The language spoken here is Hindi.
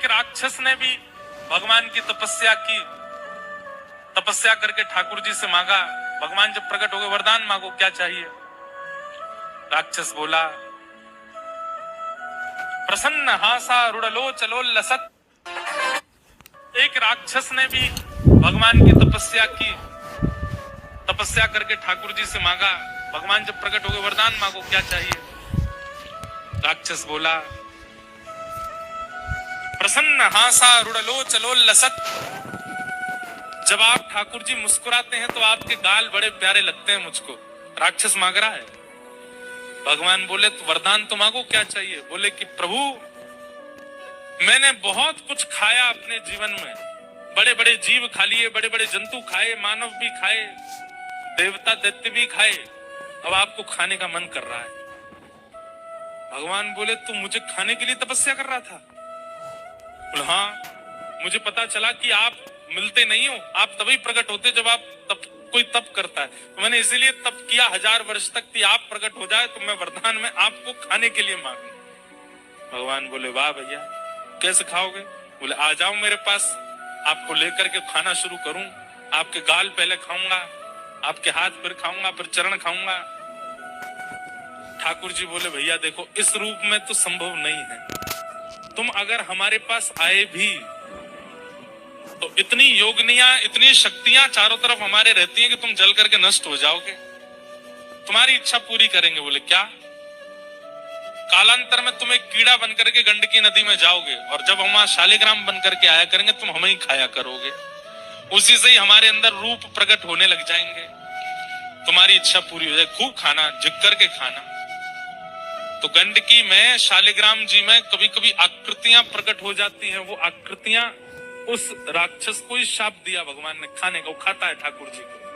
राक्षस ने भी भगवान की तपस्या की, तपस्या करके ठाकुर जी से मांगा, भगवान जब प्रकट हो गए वरदान मांगो क्या चाहिए। राक्षस बोला, प्रसन्न हासा रुड़लो चलो लसत। एक राक्षस ने भी भगवान की तपस्या की, तपस्या करके ठाकुर जी से मांगा, भगवान जब प्रकट हो गए वरदान मांगो क्या चाहिए। राक्षस बोला, प्रसन्न हासा रुड़लो चलो लसत। जब आप ठाकुर जी मुस्कुराते हैं तो आपके गाल बड़े प्यारे लगते हैं मुझको। राक्षस मांग रहा है। भगवान बोले तो वरदान तो मांगो क्या चाहिए। बोले कि प्रभु मैंने बहुत कुछ खाया अपने जीवन में, बड़े बड़े जीव खा लिए, बड़े बड़े जंतु खाए, मानव भी खाए, देवता दैत्य भी खाए, अब आपको खाने का मन कर रहा है। भगवान बोले तू मुझे खाने के लिए तपस्या कर रहा था। बोले हाँ, मुझे पता चला कि आप मिलते नहीं हो, आप तभी प्रकट होते जब आप कोई तप करता है, तो मैंने इसीलिए तप किया 1000 वर्ष तक कि आप प्रकट हो जाए तो मैं वरदान में आपको खाने के लिए मांगू। भगवान बोले वाह भैया, कैसे खाओगे। बोले आ जाओ मेरे पास, आपको लेकर के खाना शुरू करूं, आपके गाल पहले खाऊंगा, आपके हाथ फिर खाऊंगा, फिर चरण खाऊंगा। ठाकुर जी बोले भैया देखो इस रूप में तो संभव नहीं है, तुम अगर हमारे पास आए भी तो इतनी योगनियां, इतनी शक्तियां चारों तरफ हमारे रहती हैं कि तुम जल करके नष्ट हो जाओगे, तुम्हारी इच्छा पूरी करेंगे। बोले क्या। कालांतर में तुम एक कीड़ा बनकर के गंडकी नदी में जाओगे और जब हम वहां शालिग्राम बनकर के आया करेंगे तुम हमें ही खाया करोगे, उसी से ही हमारे अंदर रूप प्रकट होने लग जाएंगे, तुम्हारी इच्छा पूरी हो जाए, खूब खाना, झुक करके खाना। तो गंडकी में, शालिग्राम जी में कभी कभी आकृतियां प्रकट हो जाती हैं, वो आकृतियां उस राक्षस को ही शाप दिया भगवान ने खाने का, वो खाता है ठाकुर जी को।